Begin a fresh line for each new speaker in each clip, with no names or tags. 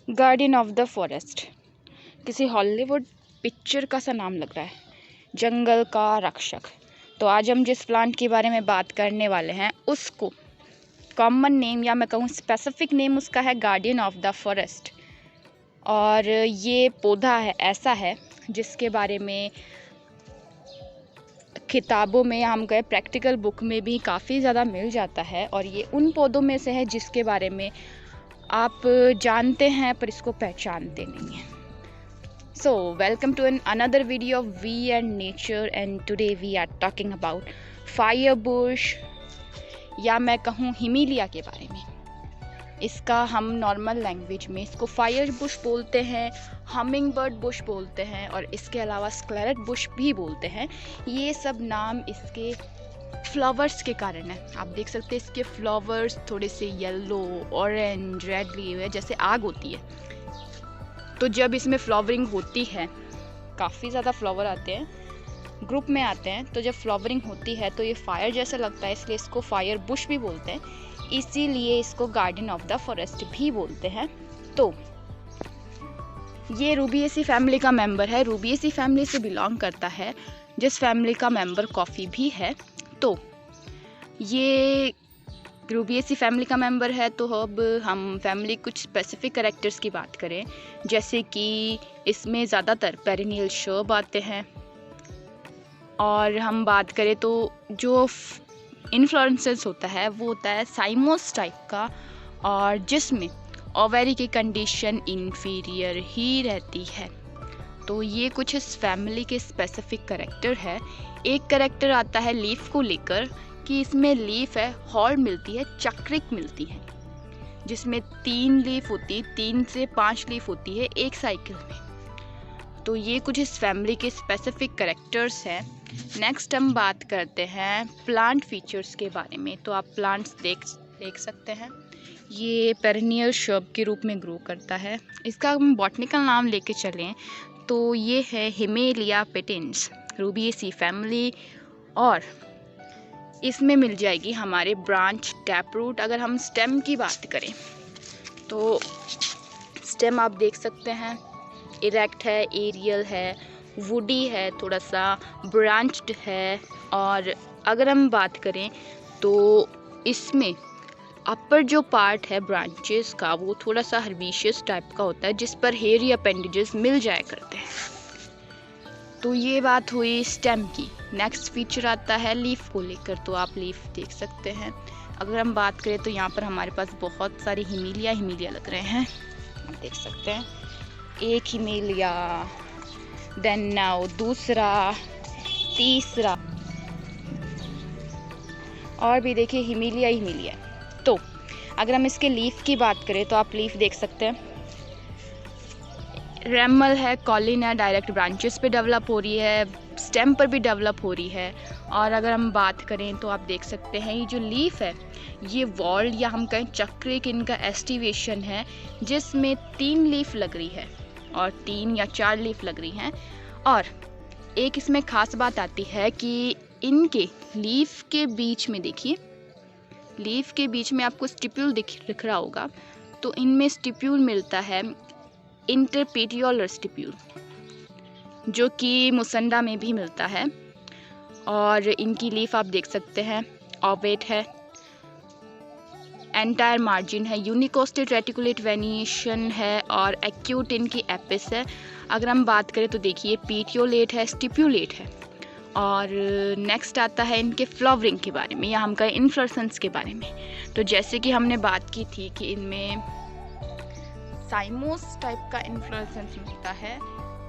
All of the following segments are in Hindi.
गार्डियन ऑफ द फॉरेस्ट, किसी हॉलीवुड पिक्चर का सा नाम लग रहा है, जंगल का रक्षक। तो आज हम जिस प्लांट के बारे में बात करने वाले हैं उसको कॉमन नेम या मैं कहूँ स्पेसिफिक नेम उसका है गार्डियन ऑफ द फॉरेस्ट। और ये पौधा है ऐसा है जिसके बारे में किताबों में, हम कहें प्रैक्टिकल बुक में भी काफ़ी ज़्यादा मिल जाता है। और ये उन पौधों में से है जिसके बारे में आप जानते हैं पर इसको पहचानते नहीं हैं। So welcome to another video of We and Nature, and today we are talking about fire bush या मैं कहूँ हिमीलिया के बारे में। इसका हम नॉर्मल लैंग्वेज में इसको फायर बुश बोलते हैं, हमिंग बर्ड बुश बोलते हैं और इसके अलावा स्क्लेरेट बुश भी बोलते हैं। ये सब नाम इसके फ्लावर्स के कारण है। आप देख सकते हैं इसके फ्लावर्स थोड़े से येलो, ऑरेंज, रेड लिए हुए जैसे आग होती है। तो जब इसमें फ्लावरिंग होती है, काफ़ी ज़्यादा फ्लावर आते हैं, ग्रुप में आते हैं, तो जब फ्लावरिंग होती है तो ये फायर जैसा लगता है, इसलिए इसको फायर बुश भी बोलते हैं। इसीलिए इसको गार्डन ऑफ द फॉरेस्ट भी बोलते हैं। तो ये रूबिएसी फैमिली का मेंबर है, रूबिएसी फैमिली से बिलोंग करता है, जिस फैमिली का मेंबर कॉफ़ी भी है। तो ये रूबिएसी फैमिली का मेंबर है। तो अब हम फैमिली कुछ स्पेसिफिक कैरेक्टर्स की बात करें, जैसे कि इसमें ज़्यादातर पेरिनियल शर्ब आते हैं। और हम बात करें तो जो इन्फ्लोरेंसेस होता है वो होता है साइमोस टाइप का, और जिसमें ओवेरी की कंडीशन इन्फीरियर ही रहती है। तो ये कुछ इस फैमिली के स्पेसिफिक कैरेक्टर है। एक कैरेक्टर आता है लीफ को लेकर कि इसमें लीफ है, हॉर्ड मिलती है, चक्रिक मिलती है, जिसमें 3 लीफ होती है, 3 से 5 लीफ होती है एक साइकिल में। तो ये कुछ इस फैमिली के स्पेसिफिक कैरेक्टर्स हैं। नेक्स्ट हम बात करते हैं प्लांट फीचर्स के बारे में। तो आप प्लांट्स देख सकते हैं, ये पेरिनियल शर्ब के रूप में ग्रो करता है। इसका हम बॉटनिकल नाम लेके चलें तो ये है हिमेलिया पेटेंस, रूबिएसी फैमिली। और इसमें मिल जाएगी हमारे ब्रांच, टैप रूट। अगर हम स्टेम की बात करें तो स्टेम आप देख सकते हैं, इरेक्ट है, एरियल है, वुडी है, थोड़ा सा ब्रांच्ड है। और अगर हम बात करें तो इसमें अपर जो पार्ट है ब्रांचेस का वो थोड़ा सा हर्बिशियस टाइप का होता है, जिस पर हेयरी अपेंडेजेस मिल जाया करते हैं। तो ये बात हुई स्टेम की। नेक्स्ट फीचर आता है लीफ को लेकर। तो आप लीफ देख सकते हैं। अगर हम बात करें तो यहाँ पर हमारे पास बहुत सारे हिमीलिया लग रहे हैं, आप देख सकते हैं। एक हिमीलिया, देन नाउ दूसरा, तीसरा, और भी देखिए हिमीलिया। तो अगर हम इसके लीफ की बात करें तो आप लीफ देख सकते हैं, रेमल है, कॉलिन है, डायरेक्ट ब्रांचेस पे डेवलप हो रही है, स्टेम पर भी डेवलप हो रही है। और अगर हम बात करें तो आप देख सकते हैं ये जो लीफ है ये वॉल्ड या हम कहें चक्रिक इनका एस्टिवेशन है, जिसमें 3 लीफ लग रही है और 3 या 4 लीफ लग रही हैं। और एक इसमें ख़ास बात आती है कि इनके लीफ के बीच में, देखिए लीफ के बीच में आपको स्टिप्यूल दिख रहा होगा। तो इनमें स्टिप्यूल मिलता है, इंटरपेटियोलर स्टिप्यूल, जो कि मुसंडा में भी मिलता है। और इनकी लीफ आप देख सकते हैं, ओवेट है, एंटायर मार्जिन है, यूनिकोस्टेड रेटिकुलेट वेनिएशन है और एक्यूट इनकी एपिस है। अगर हम बात करें तो देखिए पीटियोलेट है, स्टिप्यूलेट है। और नेक्स्ट आता है इनके फ्लावरिंग के बारे में या हम कहें इन्फ्लोरेसेंस के बारे में। तो जैसे कि हमने बात की थी कि इनमें साइमोस टाइप का इन्फ्लोरेसेंस मिलता है,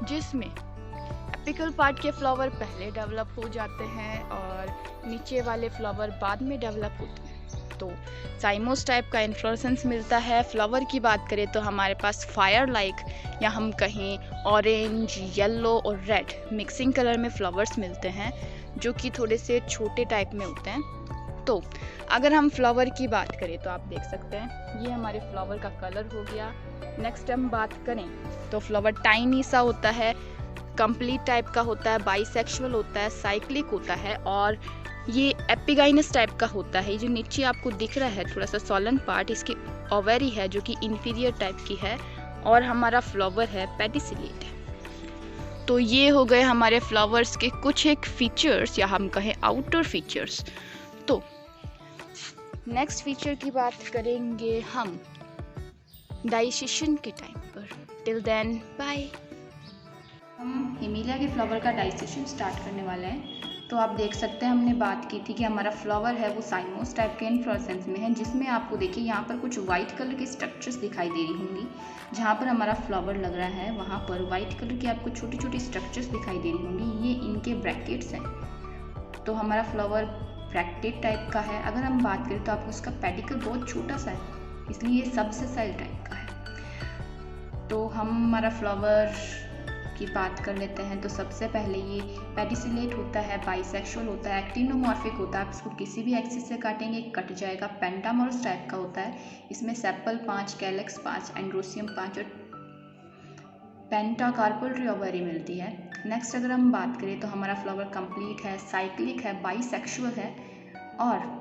जिसमें एपिकल पार्ट के फ्लावर पहले डेवलप हो जाते हैं और नीचे वाले फ्लावर बाद में डेवलप होते हैं। तो साइमोस टाइप का इन्फ्लोरेसेंस मिलता है। फ्लावर की बात करें तो हमारे पास फायर लाइक या हम कहें ऑरेंज, येलो और रेड मिक्सिंग कलर में फ्लावर्स मिलते हैं, जो कि थोड़े से छोटे टाइप में होते हैं। तो अगर हम फ्लावर की बात करें तो आप देख सकते हैं ये हमारे फ्लावर का कलर हो गया। नेक्स्ट हम बात करें तो फ्लावर टाइनी सा होता है, कंप्लीट टाइप का होता है, बाइसेक्सुअल होता है, साइक्लिक होता है और ये एपिगाइनस टाइप का होता है। जो नीचे आपको दिख रहा है थोड़ा सा सॉलन पार्ट, इसकी ओवेरी है जो कि इंफीरियर टाइप की है और हमारा फ्लावर है पेडिसिलेट। तो ये हो गए हमारे फ्लावर्स के कुछ एक फीचर्स, या हम कहें आउटर फीचर्स। तो नेक्स्ट फीचर की बात करेंगे हम डाइजेशन के टाइम पर। Till then bye. हम हिमेलिया के फ्लावर का डाइजेशन स्टार्ट करने वाले हैं। तो आप देख सकते हैं हमने बात की थी कि हमारा फ्लावर है वो साइमोस टाइप के इन्फ्लोरेसेंस में है, जिसमें आपको देखिए यहाँ पर कुछ वाइट कलर के स्ट्रक्चर्स दिखाई दे रही होंगी। जहाँ पर हमारा फ्लावर लग रहा है वहाँ पर वाइट कलर की आपको छोटी छोटी स्ट्रक्चर्स दिखाई दे रही होंगी, ये इनके ब्रैकेट्स हैं। तो हमारा फ्लावर ब्रैकेट टाइप का है। अगर हम बात करें तो आपको इसका पेडिकल बहुत छोटा सा है, इसलिए ये सबसे सेल टाइप का है। तो हम हमारा फ्लावर की बात कर लेते हैं। तो सबसे पहले ये पेडिसिलेट होता है, बाइसेक्सुअल होता है, एक्टिनोमॉर्फिक होता है। आप इसको किसी भी एक्सिस से काटेंगे कट जाएगा। पेंटामोरस टाइप का होता है, इसमें सेपल 5, कैलेक्स 5, एंड्रोसियम 5 और पेंटाकार्पल ट्री ओवरी मिलती है। नेक्स्ट अगर हम बात करें तो हमारा फ्लावर कंप्लीट है, साइक्लिक है, बाइसेक्सुअल है। और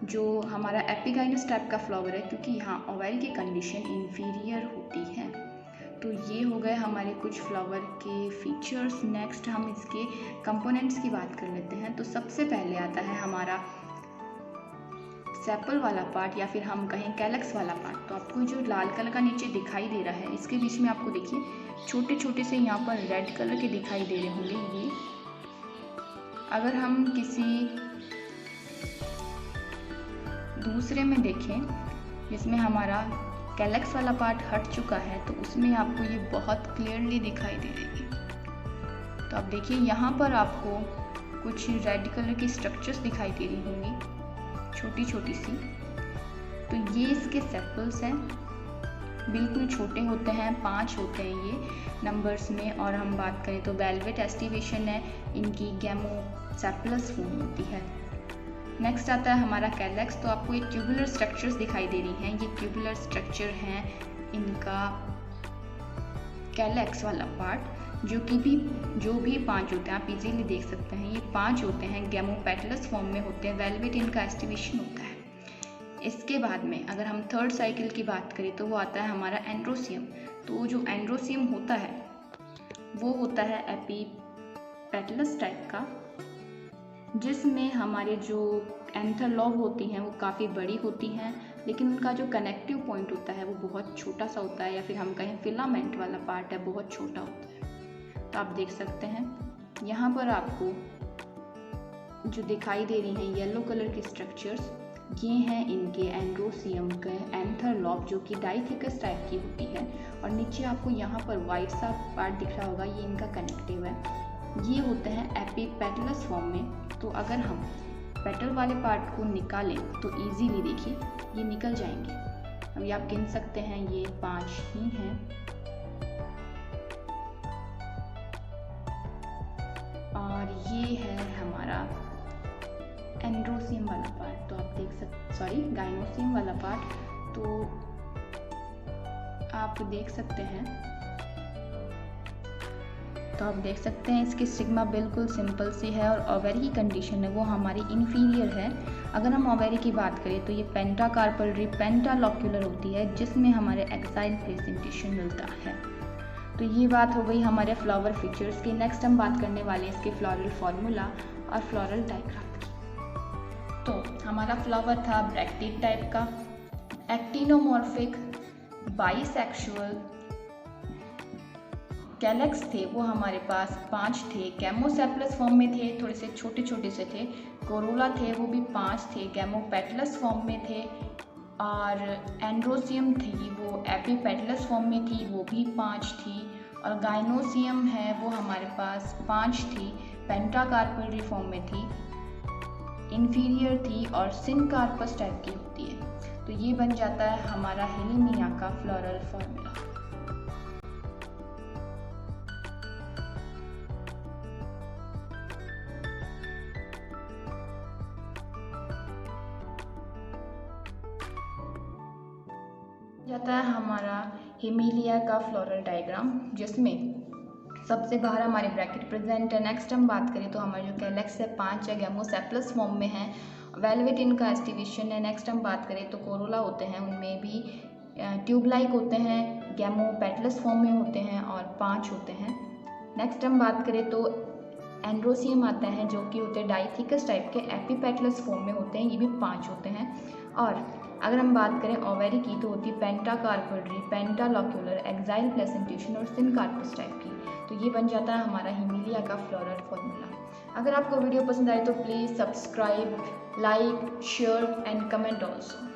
जो हमारा एपिगाइनस टाइप का फ्लावर है, क्योंकि यहाँ ओवरी की कंडीशन इंफीरियर होती है। तो ये हो गए हमारे कुछ फ्लावर के फीचर्स। नेक्स्ट हम इसके कंपोनेंट्स की बात कर लेते हैं। तो सबसे पहले आता है हमारा सेपल वाला पार्ट, या फिर हम कहें कैलेक्स वाला पार्ट। तो आपको जो लाल कलर का नीचे दिखाई दे रहा है, इसके बीच में आपको देखिए छोटे छोटे से यहाँ पर रेड कलर के दिखाई दे रहे होंगे। ये अगर हम किसी दूसरे में देखें जिसमें हमारा कैलेक्स वाला पार्ट हट चुका है, तो उसमें आपको ये बहुत क्लियरली दिखाई दे रही है। तो आप देखिए यहाँ पर आपको कुछ रेड कलर की स्ट्रक्चर्स दिखाई दे रही होंगी, छोटी छोटी सी। तो ये इसके सेपल्स हैं, बिल्कुल छोटे होते हैं, 5 होते हैं ये नंबर्स में। और हम बात करें तो वेलवेट एस्टिवेशन है, इनकी गैमोसेप्लस फॉर्म होती है। नेक्स्ट आता है हमारा कैलेक्स। तो आपको ये ट्यूबुलर स्ट्रक्चर्स दिखाई दे रही हैं, ये ट्यूबुलर स्ट्रक्चर हैं इनका कैलेक्स वाला पार्ट, जो भी 5 होते हैं, आप इजीली देख सकते हैं। ये 5 होते हैं, गैमोपेटलस फॉर्म में होते हैं, वेलवेट इनका एस्टिवेशन होता है। इसके बाद में अगर हम थर्ड साइकिल की बात करें तो वो आता है हमारा एंड्रोसियम। तो जो एंड्रोसियम होता है वो होता है एपीपेटलस टाइप का, जिसमें हमारे जो एंथर लॉब होती हैं वो काफ़ी बड़ी होती हैं, लेकिन उनका जो कनेक्टिव पॉइंट होता है वो बहुत छोटा सा होता है, या फिर हम कहें फिलामेंट वाला पार्ट है, बहुत छोटा होता है। तो आप देख सकते हैं यहाँ पर आपको जो दिखाई दे रही हैं येलो कलर की स्ट्रक्चर्स, ये हैं इनके एंड्रोसियम के एंथर लॉब, जो कि डाइथिकस टाइप की होती है। और नीचे आपको यहाँ पर वाइट सा पार्ट दिख रहा होगा, ये इनका कनेक्टिव है। ये होते हैं एपीपेटलस फॉर्म में। तो अगर हम पेटल वाले पार्ट को निकालें तो इजीली देखिए ये निकल जाएंगे। अभी आप गिन सकते हैं, ये 5 ही हैं। और ये है हमारा एंड्रोसियम वाला पार्ट। तो आप देख सकते, गाइनोसियम वाला पार्ट। तो आप देख सकते हैं, तो आप देख सकते हैं इसकी स्टिग्मा बिल्कुल सिंपल सी है, और ओवेरी की कंडीशन है वो हमारी इन्फीरियर है। अगर हम ओवेरी की बात करें तो ये पेंटाकार्पल पेंटालोक्यूलर होती है, जिसमें हमारे एक्साइल प्रेजेंटेशन मिलता है। तो ये बात हो गई हमारे फ्लावर फीचर्स की। नेक्स्ट हम बात करने वाले हैं इसके फ्लोरल फार्मूला और फ्लोरल डायग्राम की। तो हमारा फ्लावर था ब्रैक्टेट टाइप का, एक्टिनोमॉर्फिक, बाइसेक्सुअल, कैलेक्स थे वो हमारे पास 5 थे, गैमोसेप्लस फॉर्म में थे, थोड़े से छोटे छोटे से थे। कोरोला थे वो भी 5 थे, गैमोपेटलस फॉर्म में थे। और एंड्रोसियम थी वो एपीपेटलस फॉर्म में थी, वो भी 5 थी। और गाइनोसियम है वो हमारे पास 5 थी, पेंटाकार्पल फॉर्म में थी, इन्फीरियर थी और सिनकार्पस टाइप की होती है। तो ये बन जाता है हमारा हिलेनिया का फ्लोरल फार्मूला। जाता है हमारा हिमेलिया का फ्लोरल डायग्राम, जिसमें सबसे बाहर हमारे ब्रैकेट प्रेजेंट है। नेक्स्ट हम बात करें तो हमारे जो कैलेक्स है 5 है, गैमोसेप्लस फॉर्म में है, वेलवेट इनका एस्टिवेशन है। नेक्स्ट हम बात करें तो कोरोला होते हैं, उनमें भी ट्यूब लाइक होते हैं, गैमो पेटलस फॉर्म में होते हैं और 5 होते हैं। नेक्स्ट हम बात करें तो एंड्रोसियम आता है जो कि होते हैं डाइथिकस टाइप के, एपीपेटलस फॉर्म में होते हैं, ये भी 5 होते हैं। और अगर हम बात करें ओवेरी की तो होती है पेंटाकार्पल्ट्री, पेंटालोक्यूलर, एक्साइल प्लेसेंटेशन और सिनकार्पस टाइप की। तो ये बन जाता है हमारा हिमीलिया का फ्लोरल फॉर्मूला। अगर आपको वीडियो पसंद आए तो please subscribe, like, share and comment also.